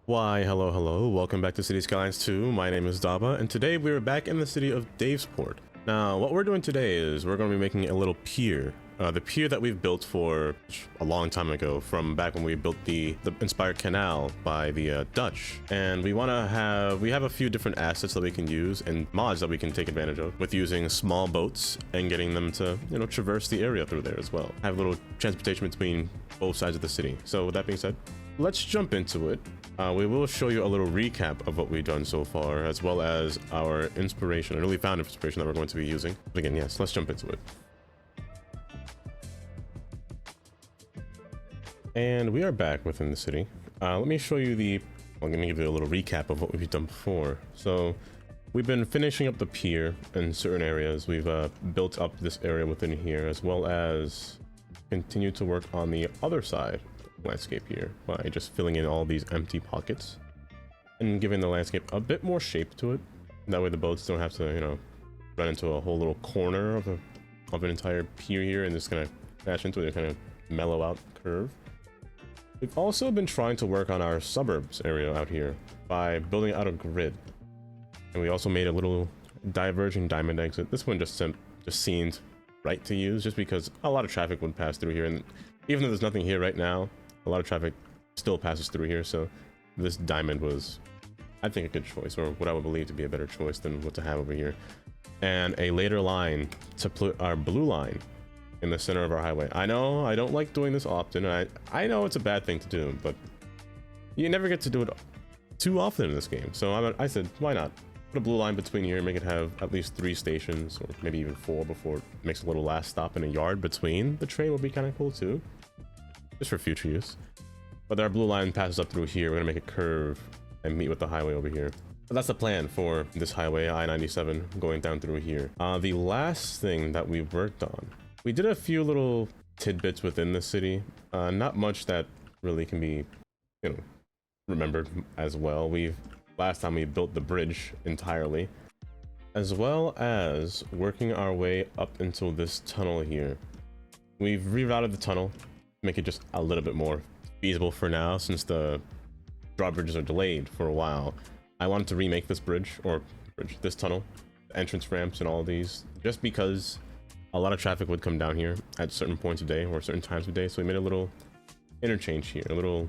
Why, hello, welcome back to City Skylines 2. My name is Daba, and today we're back in the city of Davesport. Now, what we're doing today is we're going to be making a little pier. The pier that we've built for a long time ago, from back when we built the inspired canal by the Dutch. And we have a few different assets that we can use and mods that we can take advantage of with using small boats and getting them to, traverse the area through there as well. Have a little transportation between both sides of the city. So with that being said, let's jump into it. We will show you a little recap of what we've done so far, as well as our inspiration, a newly found inspiration that we're going to be using. But again, yes, let's jump into it. And we are back within the city. Let me show you I'm going to give you a little recap of what we've done before. So we've been finishing up the pier in certain areas. We've built up this area within here, as well as continued to work on the other side landscape here by just filling in all these empty pockets and giving the landscape a bit more shape to it. That way the boats don't have to, run into a whole little corner of an entire pier here and just kind of crash into it and kind of mellow out curve. We've also been trying to work on our suburbs area out here by building out a grid, and we also made a little diverging diamond exit. This one just seemed right to use, just because a lot of traffic would pass through here, and even though there's nothing here right now, a lot of traffic still passes through here, so this diamond was, I think, a good choice, or what I would believe to be a better choice than what to have over here. And a later line to put our blue line in the center of our highway. I know I don't like doing this often, and I know it's a bad thing to do, but you never get to do it too often in this game. So I said, why not? Put a blue line between here, make it have at least 3 stations, or maybe even 4 before it makes a little last stop in a yard between. The train would be kind of cool too, just for future use. But our blue line passes up through here. We're gonna make a curve and meet with the highway over here. But that's the plan for this highway, I-97, going down through here. The last thing that we worked on, we did a few little tidbits within the city. Not much that really can be, remembered as well. Last time we built the bridge entirely, as well as working our way up into this tunnel here. We've rerouted the tunnel to make it just a little bit more feasible for now, since the drawbridges are delayed for a while. I wanted to remake this this tunnel, the entrance ramps and all of these, just because a lot of traffic would come down here at certain points of day or certain times of day. So we made a little interchange here, a little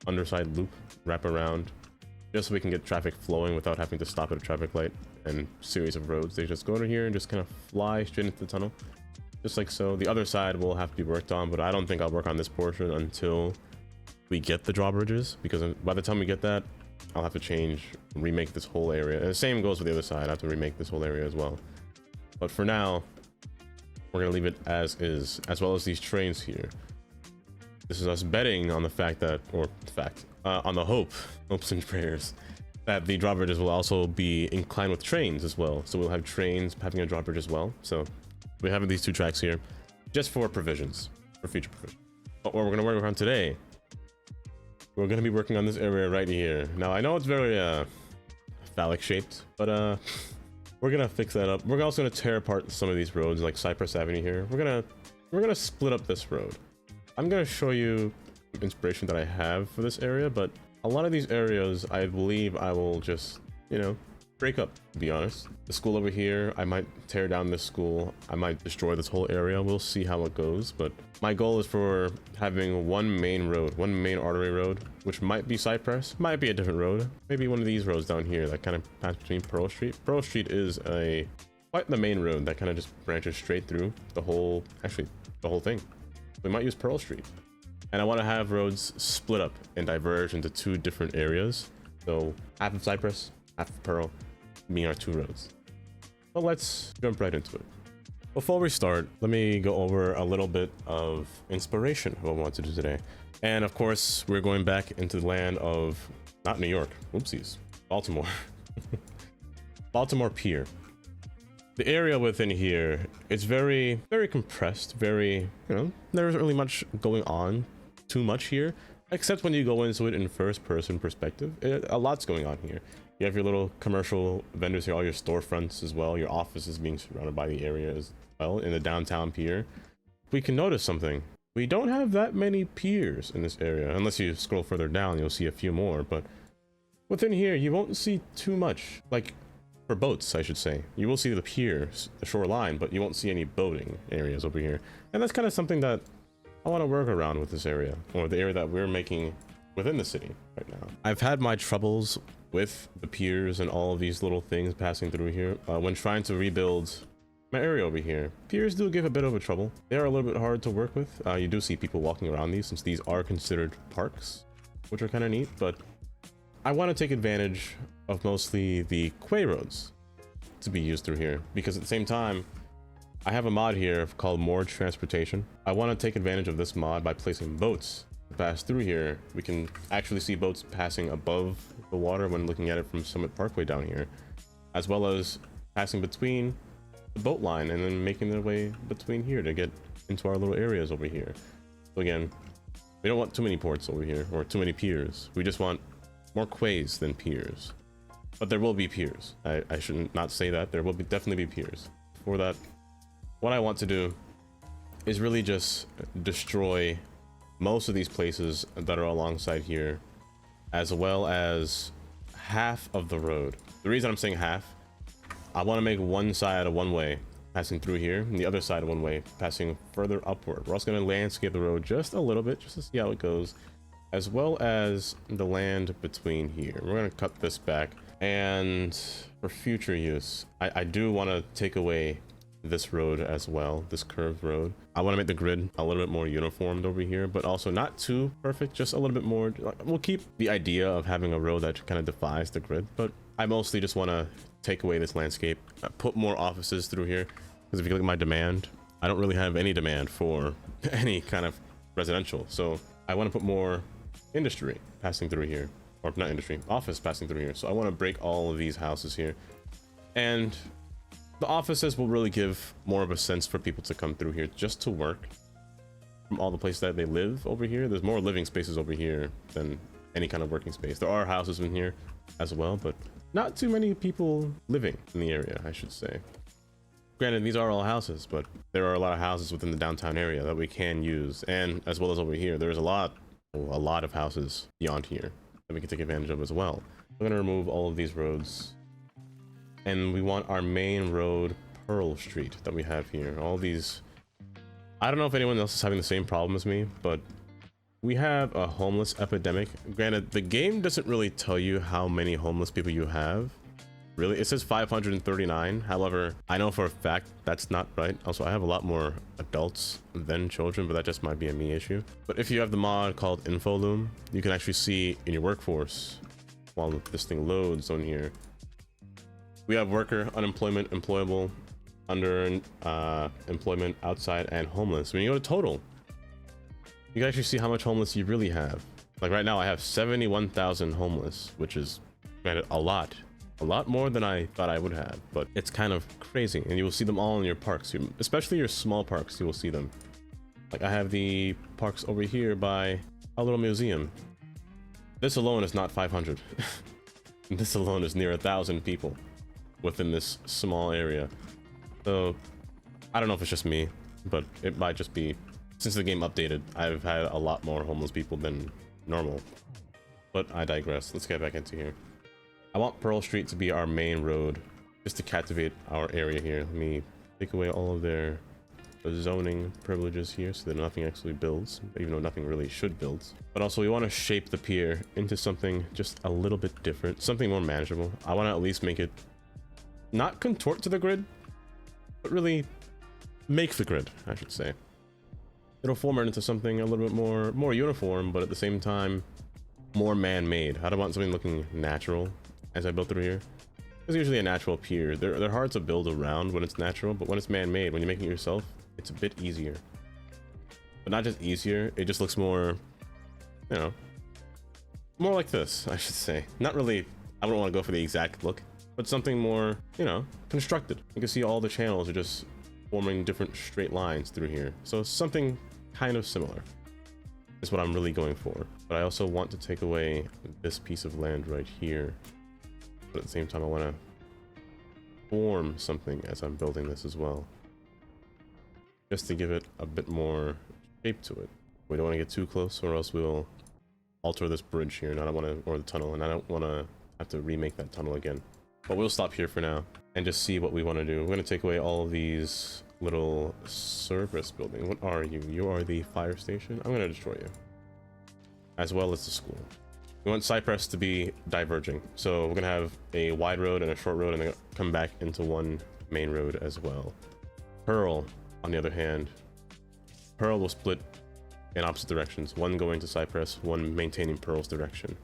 underside loop wrap around, just so we can get traffic flowing without having to stop at a traffic light and series of roads. They just go to here and just kind of fly straight into the tunnel, just like so. The other side will have to be worked on, but I don't think I'll work on this portion until we get the drawbridges, because by the time we get that, I'll have to remake this whole area. And the same goes for the other side. I have to remake this whole area as well. But for now, we're gonna leave it as is, as well as these trains here. This is us betting on the fact that, on the hopes and prayers, that the drawbridges will also be inclined with trains as well. So we'll have trains having a drawbridge as well. So we're having these 2 tracks here, just for provisions, for future provision. But what we're gonna work on today, we're gonna be working on this area right here. Now I know it's very phallic shaped, but we're gonna fix that up. We're also gonna tear apart some of these roads, like Cypress Avenue here. We're gonna split up this road. I'm gonna show you inspiration that I have for this area, but a lot of these areas, I believe I will just, break up, to be honest. The school over here, I might tear down this school. I might destroy this whole area. We'll see how it goes, but my goal is for having one main artery road, which might be Cypress, might be a different road. Maybe one of these roads down here that kind of pass between Pearl Street. Pearl Street is quite the main road that kind of just branches straight through the whole thing. We might use Pearl Street. And I want to have roads split up and diverge into 2 different areas. So half of Cypress, half of Pearl, being our 2 roads. But let's jump right into it. Before we start, let me go over a little bit of inspiration of what I want to do today. And of course, we're going back into the land of, not New York, whoopsies, Baltimore. Baltimore Pier. The area within here is very, very compressed, very, there isn't really much going on too much here, except when you go into it in first person perspective. A lot's going on here. You have your little commercial vendors here, all your storefronts as well, your offices being surrounded by the area as well in the downtown pier. We can notice something. We don't have that many piers in this area. Unless you scroll further down, you'll see a few more, but Within here, you won't see too much. Like, for boats, I should say. You will see the pier, the shoreline, but you won't see any boating areas over here. And that's kind of something that I want to work around with this area, or the area that we're making within the city right now. I've had my troubles with the piers and all of these little things passing through here when trying to rebuild my area over here. Piers do give a bit of a trouble. They are a little bit hard to work with. You do see people walking around these since these are considered parks, which are kind of neat, but I want to take advantage of mostly the quay roads to be used through here, because at the same time, I have a mod here called Moored Transportation. I want to take advantage of this mod by placing boats to pass through here. We can actually see boats passing above the water when looking at it from Summit Parkway down here, as well as passing between the boat line and then making their way between here to get into our little areas over here. So again, we don't want too many ports over here or too many piers. We just want more quays than piers. But there will be piers. I should not say that. There will definitely be piers. For that, what I want to do is really just destroy most of these places that are alongside here, as well as half of the road. The reason I'm saying half, I want to make one side a one-way passing through here, and the other side a one-way passing further upward. We're also going to landscape the road just a little bit, just to see how it goes, as well as the land between here. We're going to cut this back, and for future use, I do want to take away this road as well, this curved road. I want to make the grid a little bit more uniformed over here, but also not too perfect, just a little bit more. We'll keep the idea of having a road that kind of defies the grid, but I mostly just want to take away this landscape, put more offices through here, because if you look at my demand, I don't really have any demand for any kind of residential, so I want to put more industry passing through here, or not industry, office passing through here. So I want to break all of these houses here, and the offices will really give more of a sense for people to come through here just to work from all the places that they live over here. There's more living spaces over here than any kind of working space. There are houses in here as well, but not too many people living in the area, I should say. Granted, these are all houses, but there are a lot of houses within the downtown area that we can use, and as well as over here, there's a lot of houses beyond here that we can take advantage of as well. We're gonna remove all of these roads, and we want our main road, Pearl Street, that we have here. All these, I don't know if anyone else is having the same problem as me, but we have a homeless epidemic. Granted, the game doesn't really tell you how many homeless people you have. Really, it says 539. However, I know for a fact that's not right. Also, I have a lot more adults than children, but that just might be a me issue. But if you have the mod called InfoLoom, you can actually see in your workforce while this thing loads on here. We have worker, unemployment, employable, under employment, outside, and homeless. When you go to total, you can actually see how much homeless you really have. Like right now, I have 71,000 homeless, which is, granted, a lot more than I thought I would have, but it's kind of crazy. And you will see them all in your parks, especially your small parks. You will see them. Like I have the parks over here by a little museum. This alone is not 500. This alone is near 1,000 people within this small area. So I don't know if it's just me, but it might just be, since the game updated, I've had a lot more homeless people than normal. But I digress. Let's get back into here. I want Pearl Street to be our main road, just to captivate our area here. Let me take away all of their zoning privileges here so that nothing actually builds, even though nothing really should build. But also we want to shape the pier into something just a little bit different, something more manageable. I want to at least make it not contort to the grid, but really make the grid, I should say. It'll form it into something a little bit more uniform, but at the same time more man-made. I don't want something looking natural as I build through here. It's usually a natural pier. They're hard to build around when it's natural, but when it's man-made, when you're making it yourself, it's a bit easier. But not just easier, it just looks more, you know, more like this, I should say. Not really, I don't want to go for the exact look, but something more, you know, constructed. You can see all the channels are just forming different straight lines through here. So something kind of similar is what I'm really going for. But I also want to take away this piece of land right here. But at the same time, I want to form something as I'm building this as well, just to give it a bit more shape to it. We don't want to get too close, or else we'll alter this bridge here, and I don't want to, or the tunnel, and I don't want to have to remake that tunnel again. But we'll stop here for now and just see what we want to do. We're going to take away all of these little service buildings. What are you? You are the fire station. I'm going to destroy you, as well as the school. We want Cypress to be diverging, so we're going to have a wide road and a short road, and then come back into one main road as well. Pearl, on the other hand, Pearl will split in opposite directions, one going to Cypress, one maintaining Pearl's direction,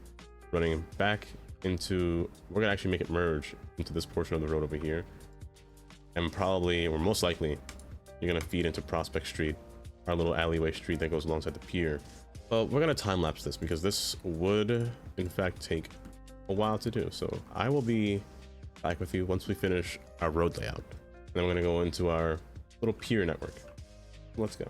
running back into, we're gonna actually make it merge into this portion of the road over here, and probably, or most likely, you're gonna feed into Prospect Street, our little alleyway street that goes alongside the pier. But we're gonna time lapse this because this would in fact take a while to do, so I will be back with you once we finish our road layout, and then we're gonna go into our little pier network. Let's go.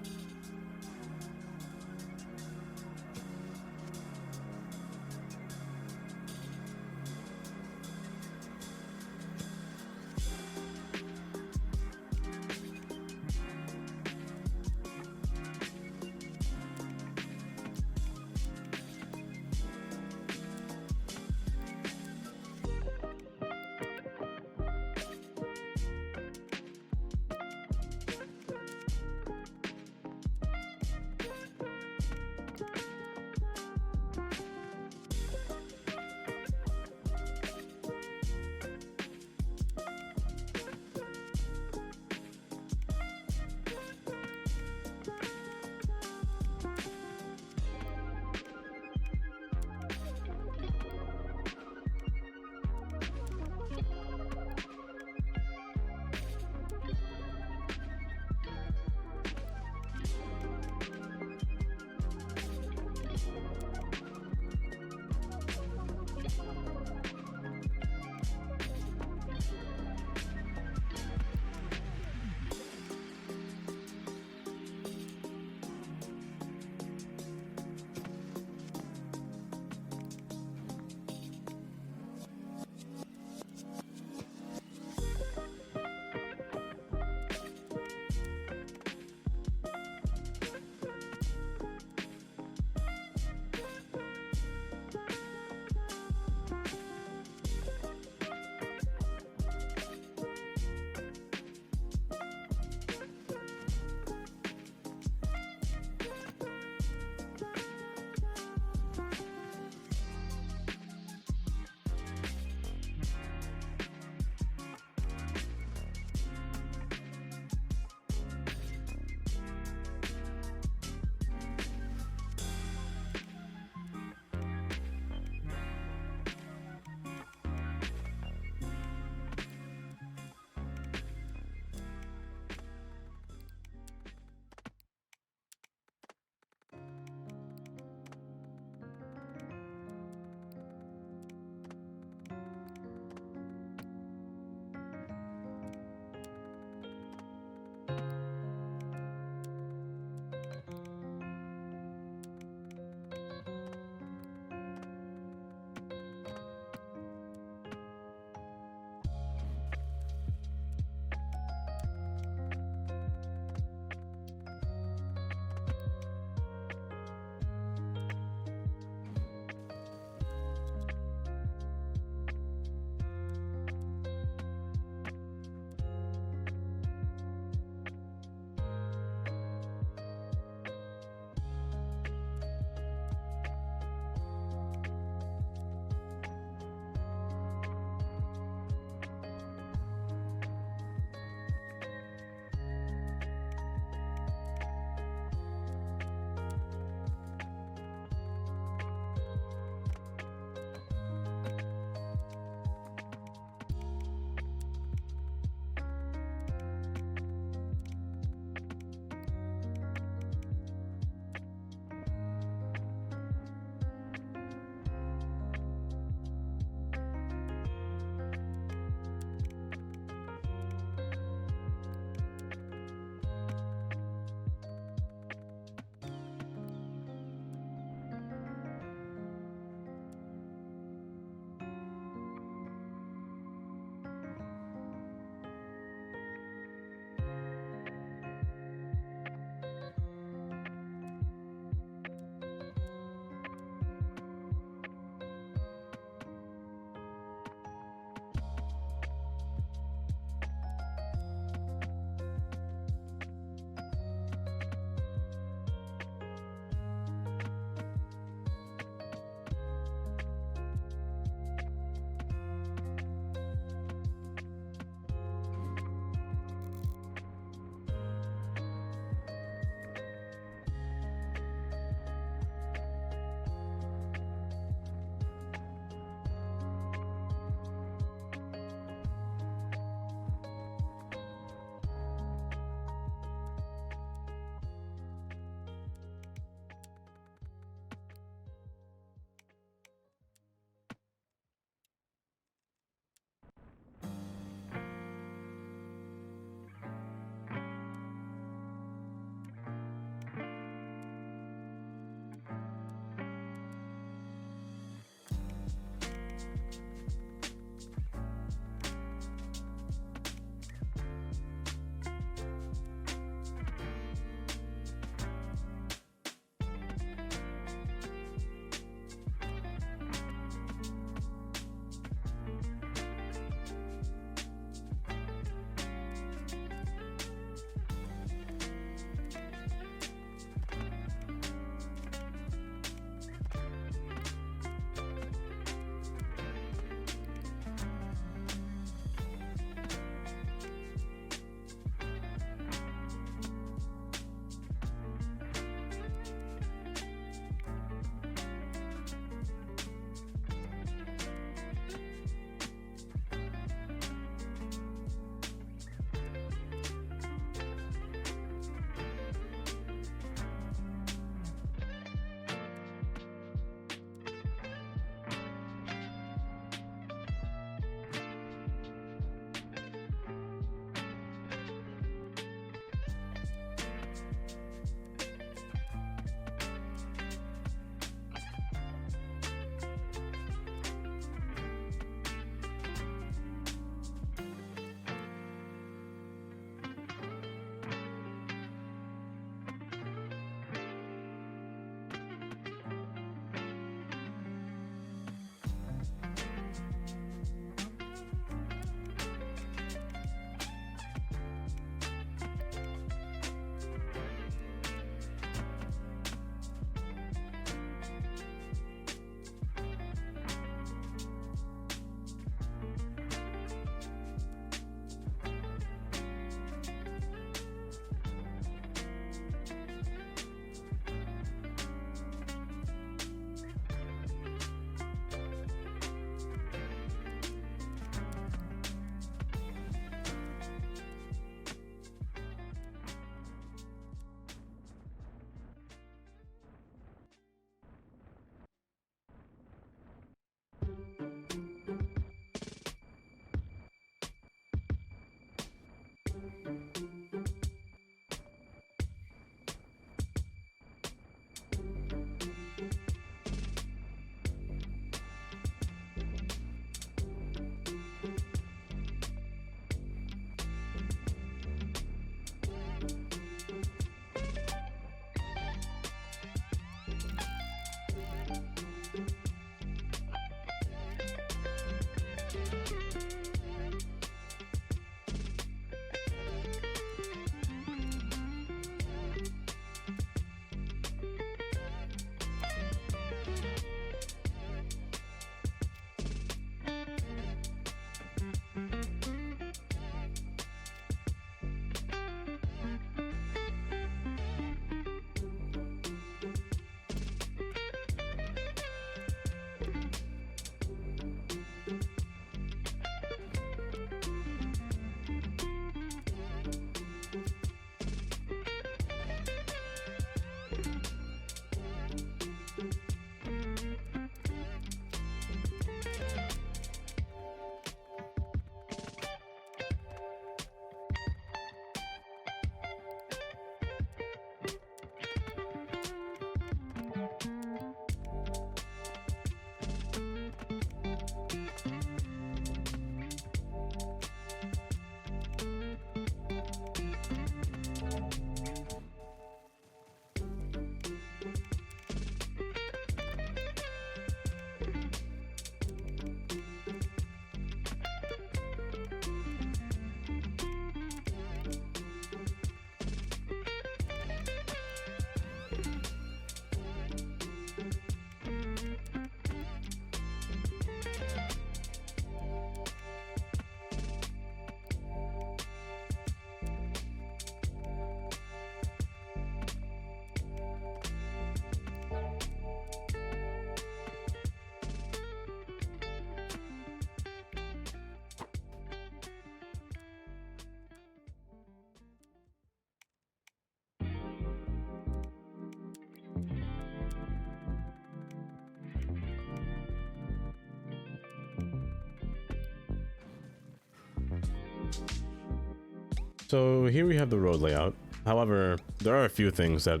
So here we have the road layout. However, there are a few things that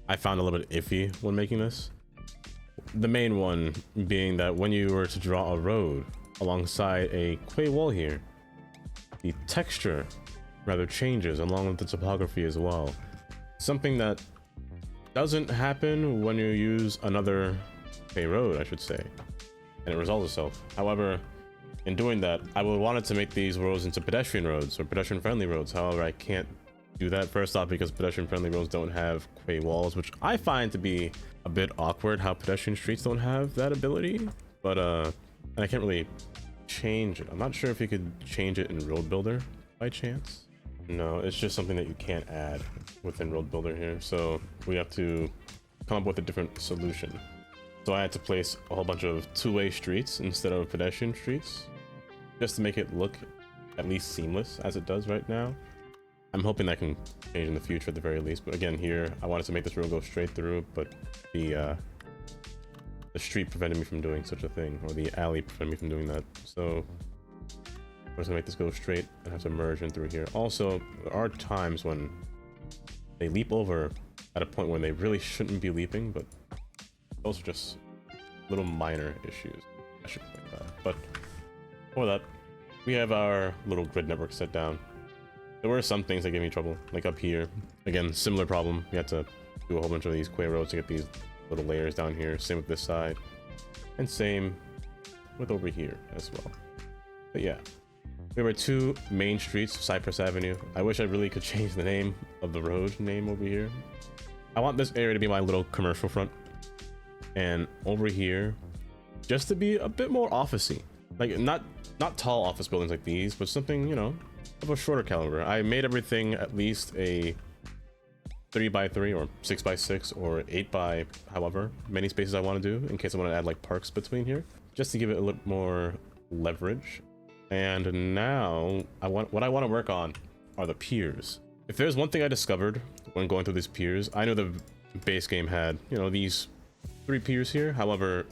I found a little bit iffy when making this. The main one being that when you were to draw a road alongside a quay wall here, the texture rather changes along with the topography as well. Something that doesn't happen when you use another quay road, I should say, and it resolves itself. However, in doing that, I would want it to make these roads into pedestrian roads or pedestrian friendly roads. However, I can't do that, first off because pedestrian friendly roads don't have quay walls, which I find to be a bit awkward how pedestrian streets don't have that ability. But and I can't really change it. I'm not sure if you could change it in Road Builder by chance. No, it's just something that you can't add within Road Builder here, so we have to come up with a different solution. So I had to place a whole bunch of two-way streets instead of pedestrian streets, just to make it look at least seamless as it does right now. I'm hoping that can change in the future at the very least, but again here I wanted to make this road go straight through, but the street prevented me from doing such a thing, or the alley prevented me from doing that. So I'm just gonna make this go straight and have to merge in through here. Also, there are times when they leap over at a point when they really shouldn't be leaping, but those are just little minor issues. I should point that. But for that, we have our little grid network set down. There were some things that gave me trouble, like up here. Again, similar problem. You had to do a whole bunch of these quay roads to get these little layers down here. Same with this side, and same with over here as well. But yeah, there were two main streets, Cypress Avenue. I wish I really could change the name of the road name over here. I want this area to be my little commercial front, and over here just to be a bit more officey, like not tall office buildings like these, but something, you know, of a shorter caliber. I made everything at least a 3x3 or 6x6 or 8x however many spaces I want to do, in case I want to add like parks between here, just to give it a little more leverage. And now what I want to work on are the piers. If there's one thing I discovered when going through these piers, I know the base game had, you know, these 3 piers here. However,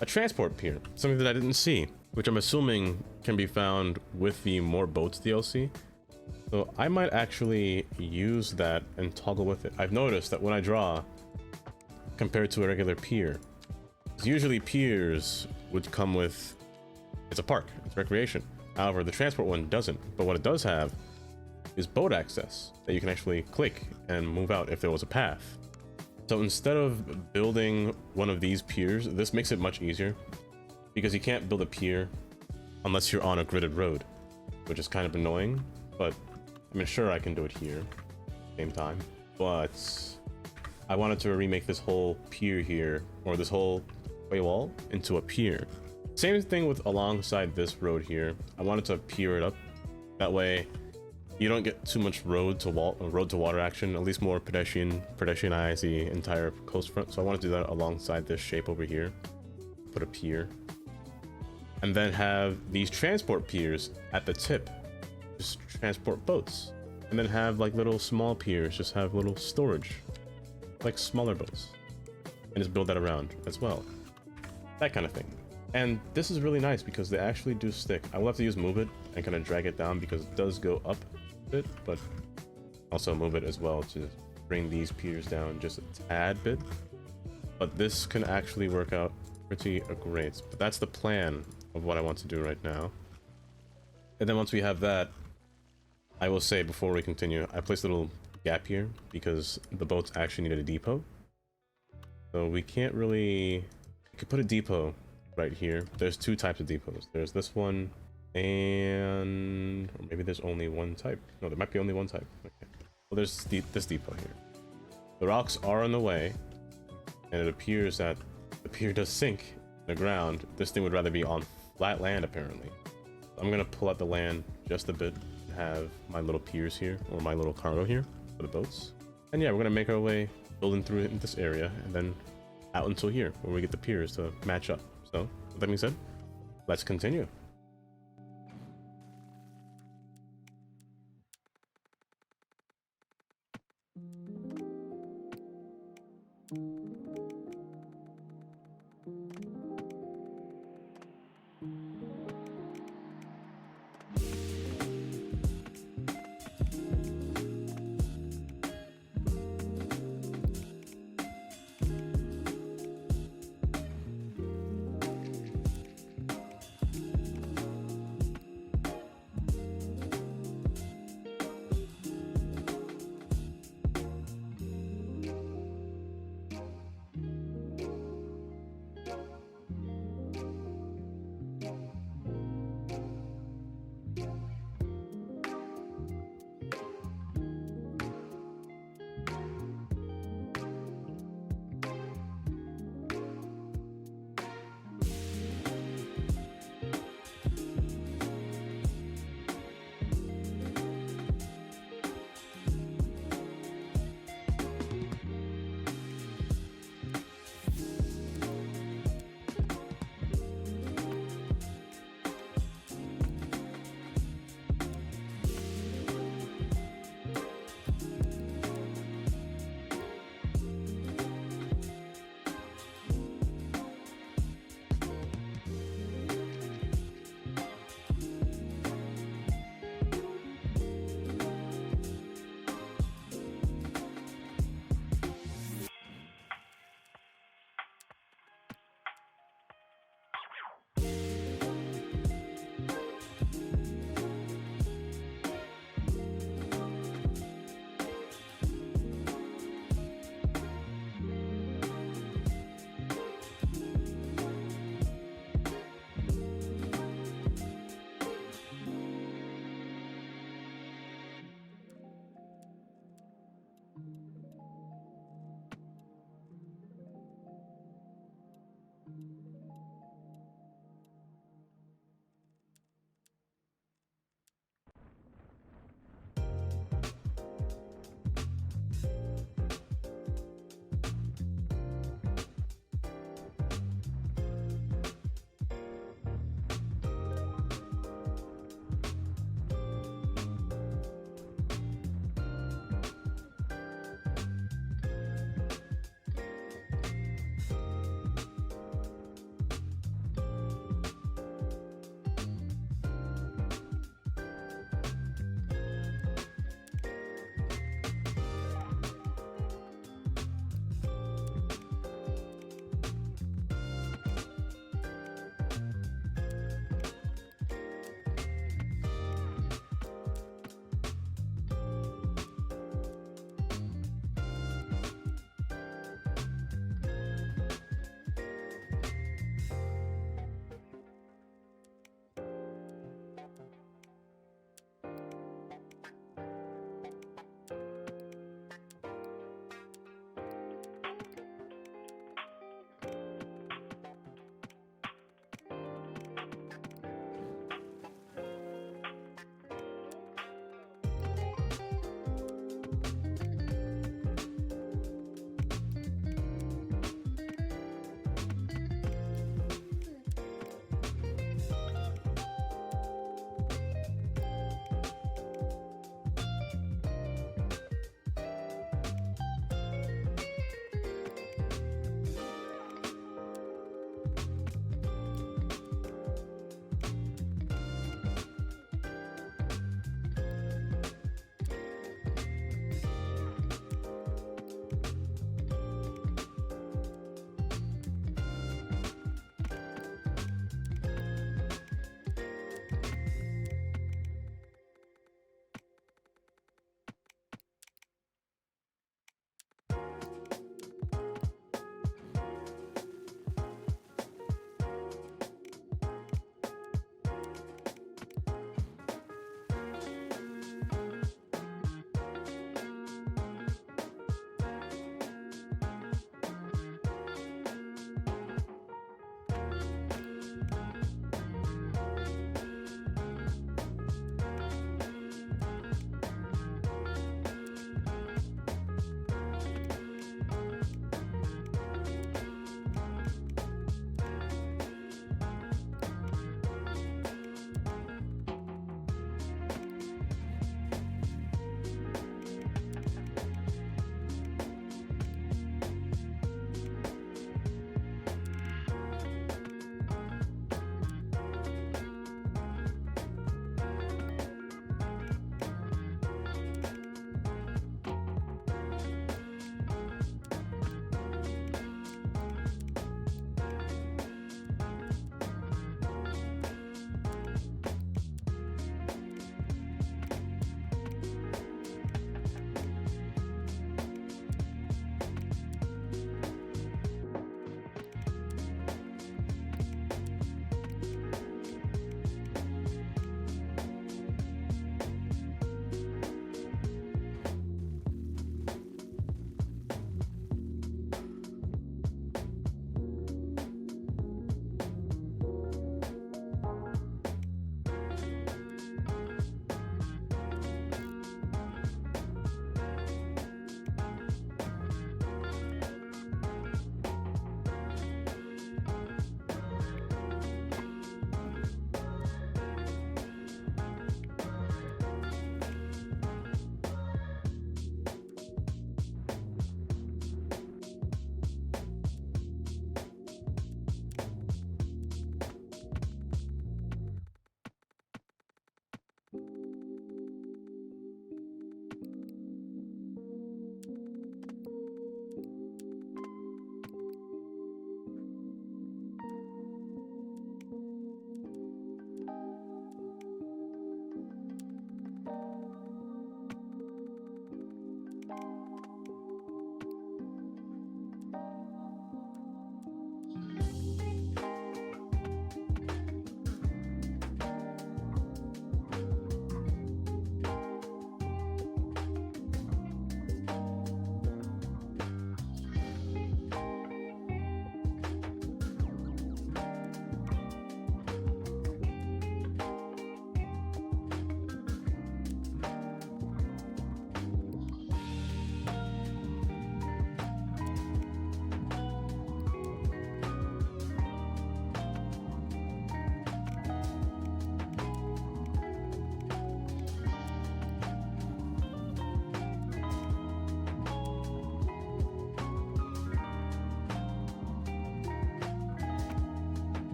a transport pier, something that I didn't see, which I'm assuming can be found with the More Boats DLC. So I might actually use that and toggle with it. I've noticed that when I draw, compared to a regular pier, usually piers would come with, it's a park, it's recreation. However, the transport one doesn't, but what it does have is boat access that you can actually click and move out if there was a path. So instead of building one of these piers, this makes it much easier, because you can't build a pier unless you're on a gridded road, which is kind of annoying, but I mean, sure, I can do it here at the same time, but I wanted to remake this whole pier here, or this whole quay wall, into a pier. Same thing with alongside this road here. I wanted to pier it up. That way, you don't get too much road to water action. At least more pedestrianize the entire coastfront. So I want to do that alongside this shape over here. Put a pier, and then have these transport piers at the tip, just transport boats, and then have like little small piers, just have little storage, like smaller boats, and just build that around as well. That kind of thing. And this is really nice because they actually do stick. I will have to use move it and kind of drag it down because it does go up a bit, but also move it as well to bring these piers down just a tad bit. But this can actually work out pretty great. But that's the plan of what I want to do right now. And then once we have that, I will say before we continue, I placed a little gap here because the boats actually needed a depot. So we can't really, we could put a depot right here. There's 2 types of depots. There's this one, and or maybe there's only one type. No, there might be only one type. Okay. Well, there's this depot here. The rocks are on the way, and it appears that the pier does sink in the ground. This thing would rather be on flat land, apparently. So I'm gonna pull out the land just a bit and have my little piers here, or my little cargo here for the boats. And yeah, we're gonna make our way building through in this area, and then out until here, where we get the piers to match up. So, with that being said, let's continue.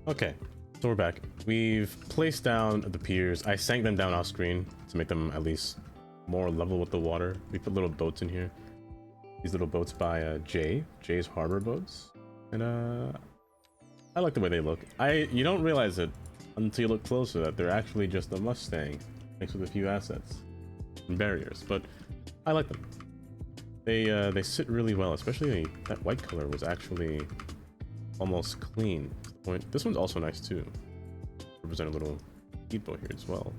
Okay, so we're back. We've placed down the piers. I sank them down off screen to make them at least more level with the water. We put little boats in here. These little boats by Jay's Harbor Boats. And I like the way they look. You don't realize it until you look closer that they're actually just a Mustang mixed with a few assets and barriers, but I like them. They sit really well, especially that white color was actually almost clean to the point. This one's also nice too. Represent a little speedboat here as well.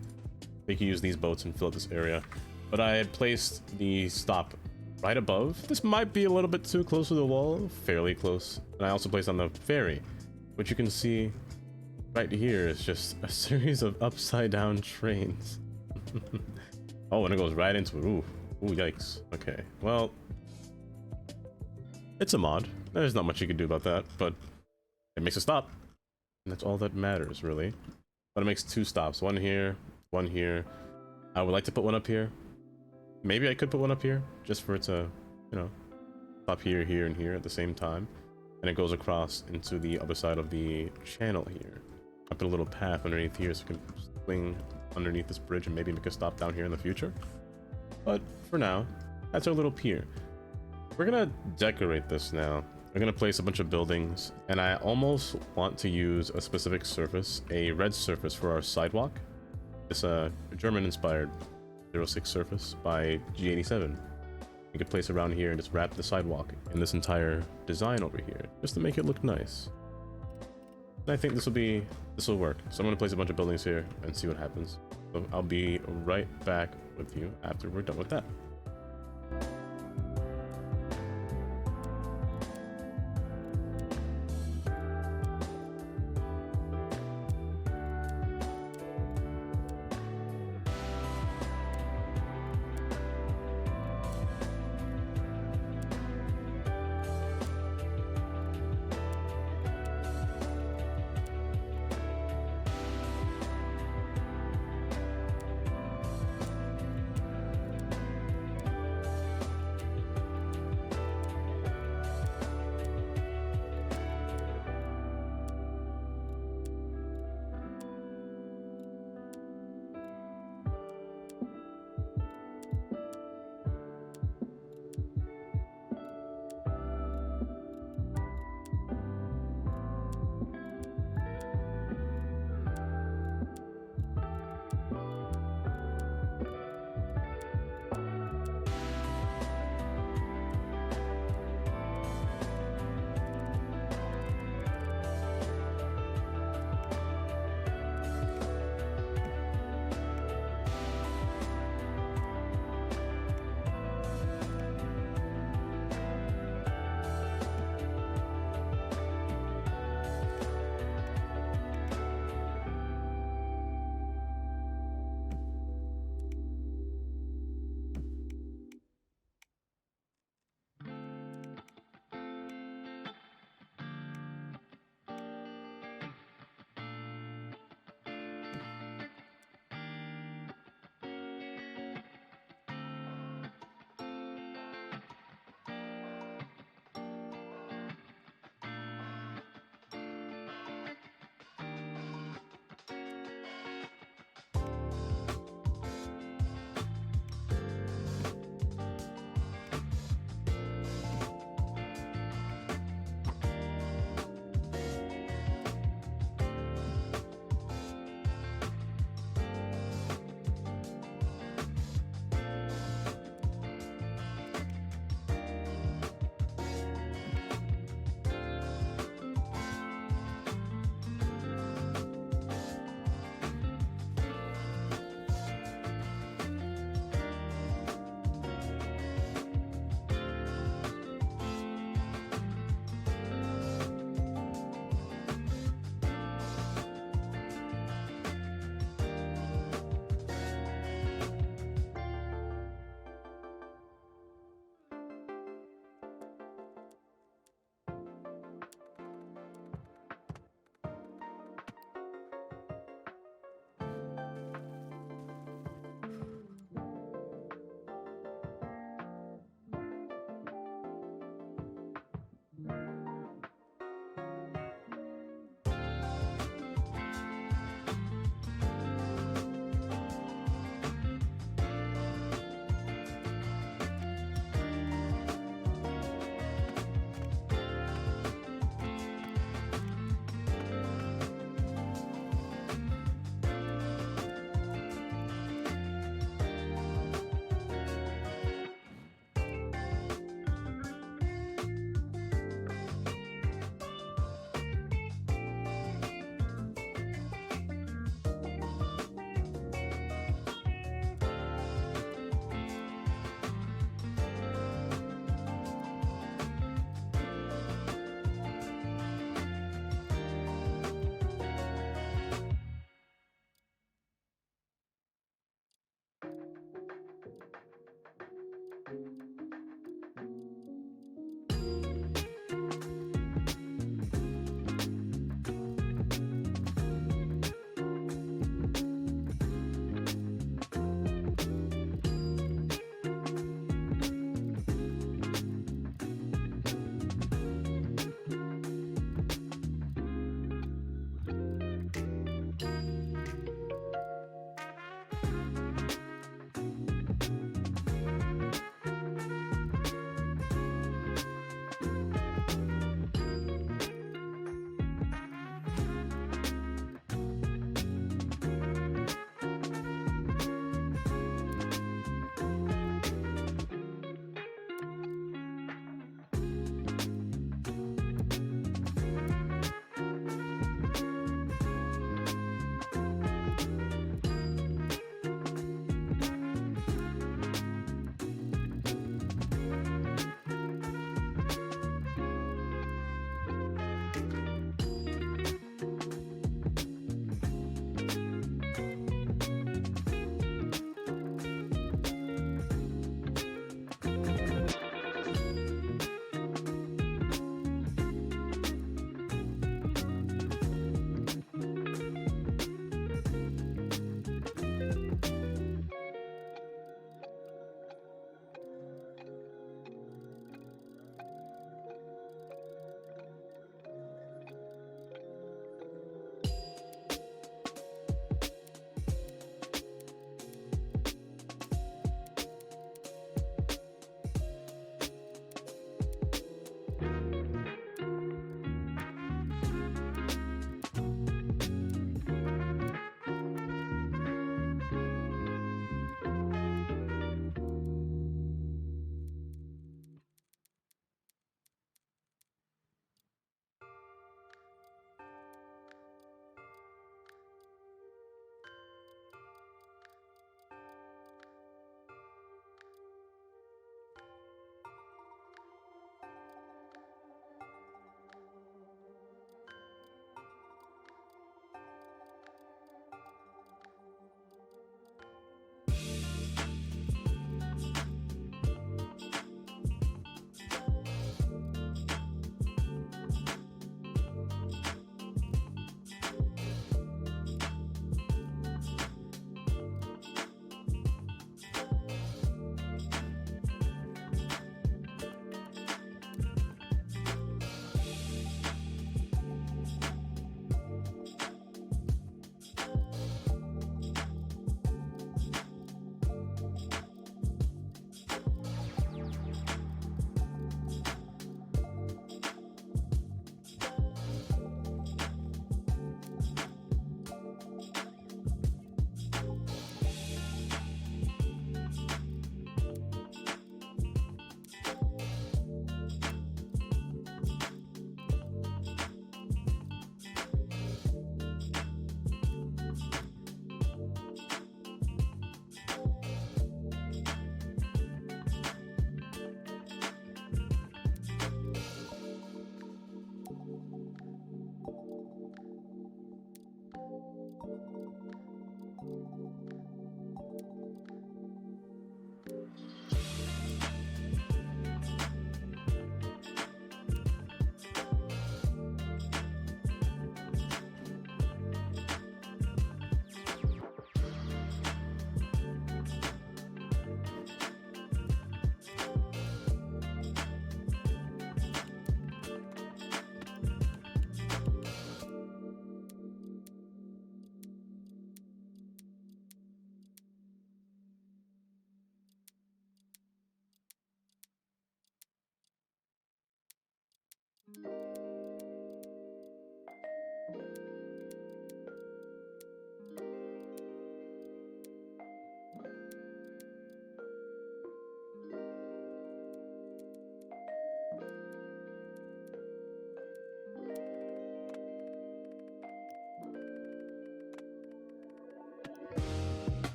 You can use these boats and fill out this area, but I had placed the stop right above. This might be a little bit too close to the wall, fairly close. And I also placed on the ferry, which you can see right here is just a series of upside down trains. Oh, and it goes right into it. Ooh, yikes. Okay, well, it's a mod. There's not much you can do about that, but it makes a stop. And that's all that matters, really. But it makes 2 stops. One here, one here. I would like to put one up here. Maybe I could put one up here, just for it to, you know, stop here, here, and here at the same time. And it goes across into the other side of the channel here. I put a little path underneath here so we can swing underneath this bridge and maybe make a stop down here in the future. But for now, that's our little pier. We're gonna decorate this now. We're gonna place a bunch of buildings, and I almost want to use a specific surface, a red surface for our sidewalk. It's a German-inspired 06 surface by G87. You could place around here and just wrap the sidewalk in this entire design over here, just to make it look nice. And I think this will work. So I'm gonna place a bunch of buildings here and see what happens. So I'll be right back with you after we're done with that.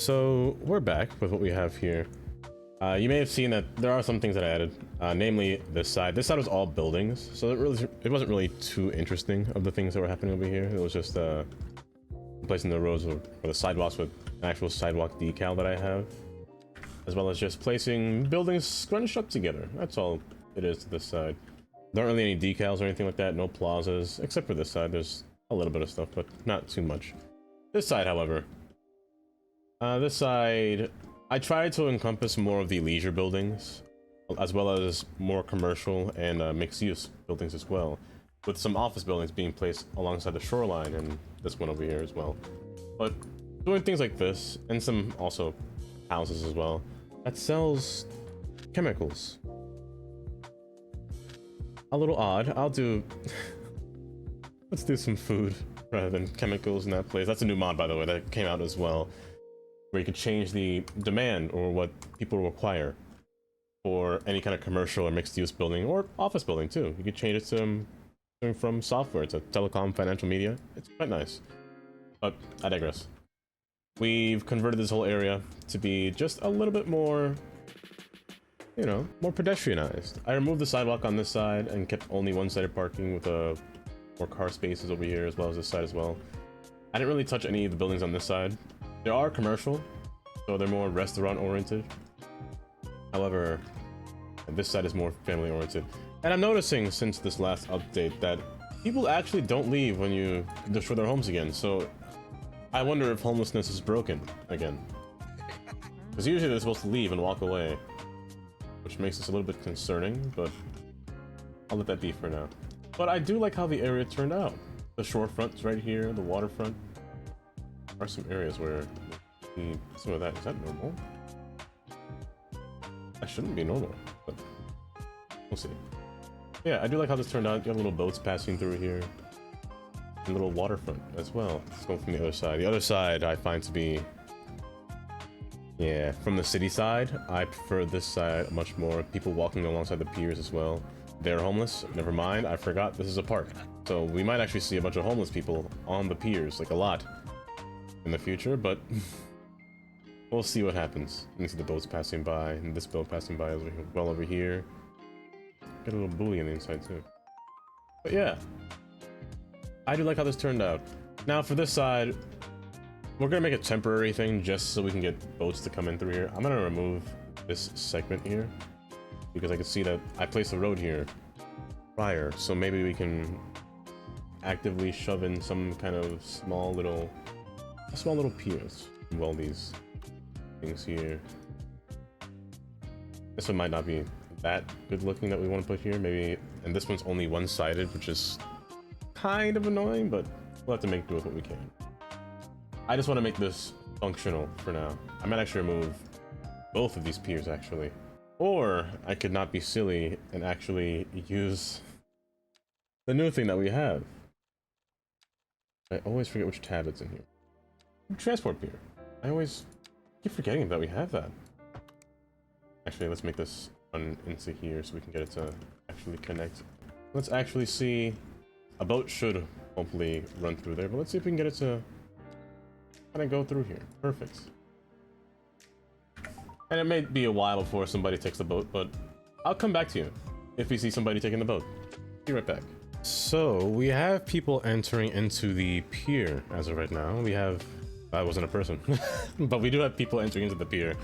So we're back with what we have here. You may have seen that there are some things that I added, namely this side. This side was all buildings, so it wasn't really too interesting of the things that were happening over here. It was just placing the roads or the sidewalks with an actual sidewalk decal that I have, as well as just placing buildings scrunched up together. That's all it is to this side. There aren't really any decals or anything like that, no plazas, except for this side. There's a little bit of stuff, but not too much. This side, however, this side, I tried to encompass more of the leisure buildings, as well as more commercial and mixed-use buildings as well, with some office buildings being placed alongside the shoreline and this one over here as well. But doing things like this, and some also houses as well, that sells chemicals. A little odd. I'll do... Let's do some food rather than chemicals in that place. That's a new mod, by the way, that came out as well, where you could change the demand or what people require for any kind of commercial or mixed-use building or office building too. You could change it to from software to telecom, financial media. It's quite nice. But I digress. We've converted this whole area to be just a little bit more, you know, more pedestrianized. I removed the sidewalk on this side and kept only one-sided parking with more car spaces over here as well as this side as well. I didn't really touch any of the buildings on this side. They are commercial, so they're more restaurant oriented. However, this side is more family oriented. And I'm noticing since this last update that people actually don't leave when you destroy their homes again. So I wonder if homelessness is broken again. Because usually they're supposed to leave and walk away, which makes this a little bit concerning, but I'll let that be for now. But I do like how the area turned out. The shorefront's right here, the waterfront. There are some areas where some of that. Is that normal? That shouldn't be normal, but we'll see. Yeah, I do like how this turned out. You have little boats passing through here. And little waterfront as well. Let's go from the other side. The other side I find to be... Yeah, from the city side, I prefer this side much more. People walking alongside the piers as well. They're homeless. Never mind, I forgot this is a park. So we might actually see a bunch of homeless people on the piers, like a lot, in the future, but we'll see what happens. You can see the boats passing by, and this boat passing by over here, well over here. Got a little buoy on the inside too. But yeah, I do like how this turned out. Now for this side, we're gonna make a temporary thing just so we can get boats to come in through here. I'm gonna remove this segment here because I can see that I placed the road here prior, so maybe we can actively shove in some kind of small little piers. Well, these things here. This one might not be that good looking that we want to put here, maybe, and this one's only one-sided, which is kind of annoying, but we'll have to make do with what we can. I just want to make this functional for now. I might actually remove both of these piers actually, or I could not be silly and actually use the new thing that we have. I always forget which tab it's in here. Transport pier. I always keep forgetting that we have that. Actually, let's make this run into here so we can get it to actually connect. Let's actually see. A boat should hopefully run through there, but let's see if we can get it to kind of go through here. Perfect. And it may be a while before somebody takes the boat, but I'll come back to you if we see somebody taking the boat. Be right back. So we have people entering into the pier as of right now. We have, that wasn't a person, but we do have people entering into the pier.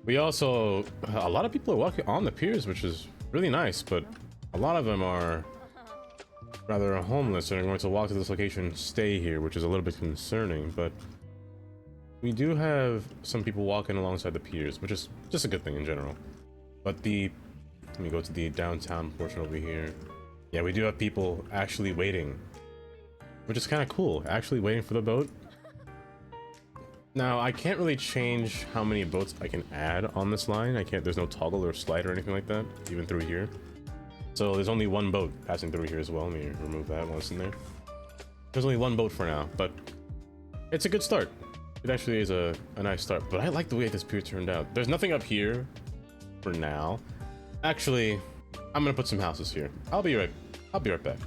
We also, a lot of people are walking on the piers, which is really nice, but a lot of them are rather homeless and are going to walk to this location, stay here, which is a little bit concerning, but we do have some people walking alongside the piers, which is just a good thing in general. But let me go to the downtown portion over here. Yeah, we do have people actually waiting, which is kind of cool, actually waiting for the boat. Now, I can't really change how many boats I can add on this line. There's no toggle or slide or anything like that, even through here. So there's only one boat passing through here as well. Let me remove that while it's in there. There's only one boat for now, but it's a good start. It actually is a nice start, but I like the way this pier turned out. There's nothing up here for now. Actually, I'm gonna put some houses here. I'll be right back.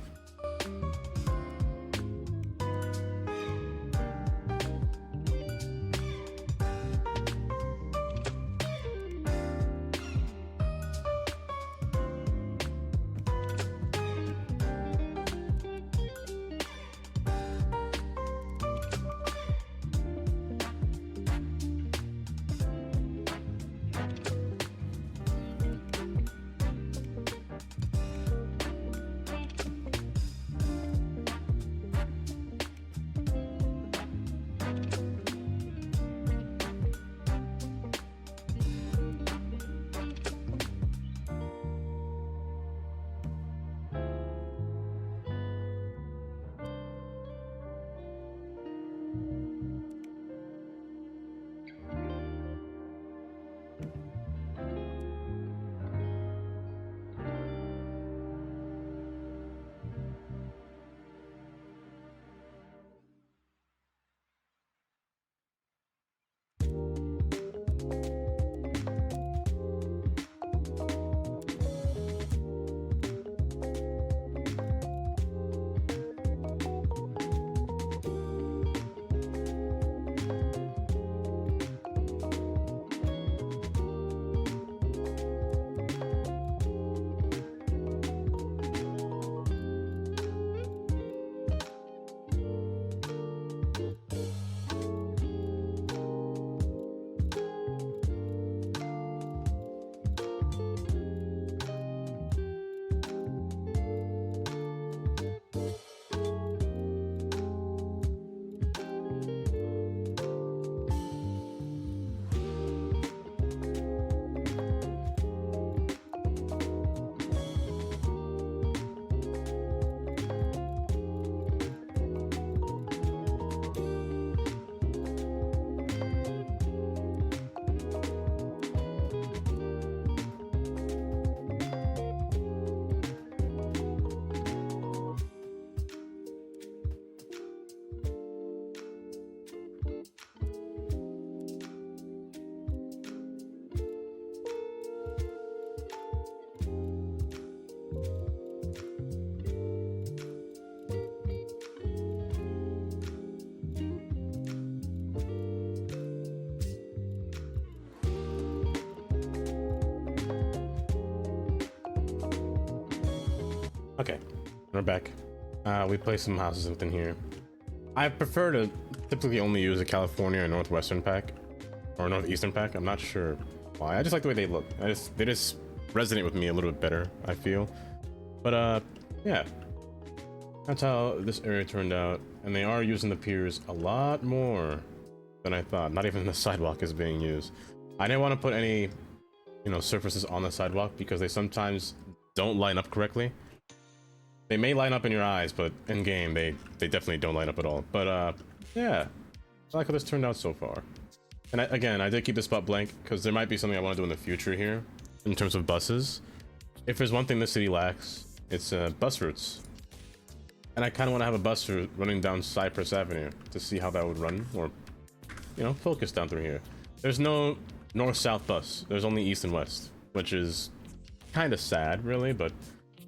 Okay, we're back. We placed some houses within here. I prefer to typically only use a California or Northwestern pack or Northeastern pack. I'm not sure why. I just like the way they look. They just resonate with me a little bit better, I feel. But yeah, that's how this area turned out. And they are using the piers a lot more than I thought. Not even the sidewalk is being used. I didn't want to put any, you know, surfaces on the sidewalk because they sometimes don't line up correctly. They may line up in your eyes, but in game they definitely don't line up at all. But yeah, I like how this turned out so far. And again, I did keep the spot blank because there might be something I want to do in the future here in terms of buses. If there's one thing this city lacks, it's bus routes. And I kind of want to have a bus route running down Cypress Avenue to see how that would run, or, you know, focus down through here. There's no north-south bus. There's only east and west, which is kind of sad, really, but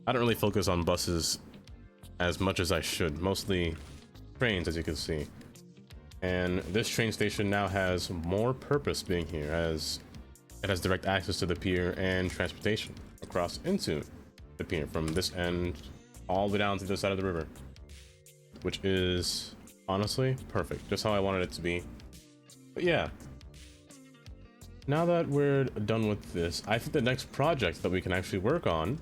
I don't really focus on buses as much as I should. Mostly trains, as you can see. And this train station now has more purpose being here, as it has direct access to the pier and transportation across into the pier from this end all the way down to the side of the river, which is honestly perfect, just how I wanted it to be. But yeah, now that we're done with this, I think the next project that we can actually work on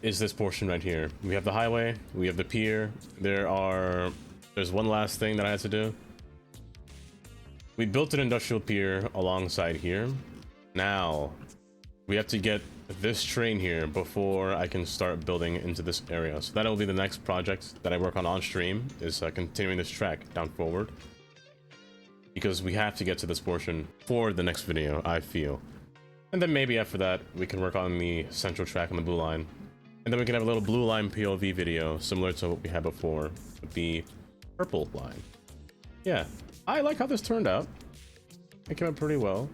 is this portion right here. We have the highway, we have the pier, there's one last thing that I had to do. We built an industrial pier alongside here. Now we have to get this train here before I can start building into this area. So that'll be the next project that I work on stream, is continuing this track down forward, because we have to get to this portion for the next video, I feel. And then maybe after that we can work on the central track on the blue line, and then we can have a little blue line POV video similar to what we had before with the purple line. Yeah, I like how this turned out. It came out pretty well.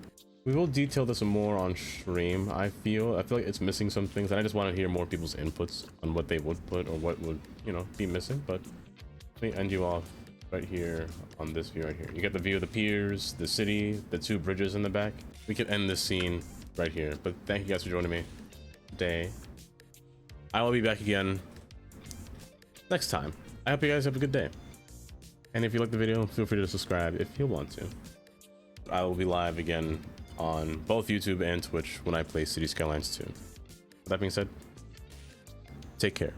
We will detail this more on stream. I feel like it's missing some things, and I just want to hear more people's inputs on what they would put or what would, you know, be missing. But let me end you off right here on this view right here. You get the view of the piers, the city, the two bridges in the back. We could end this scene right here. But thank you guys for joining me today. I will be back again next time. I hope you guys have a good day. And if you like the video, feel free to subscribe if you want to. I will be live again on both YouTube and Twitch when I play City Skylines 2. With that being said, take care.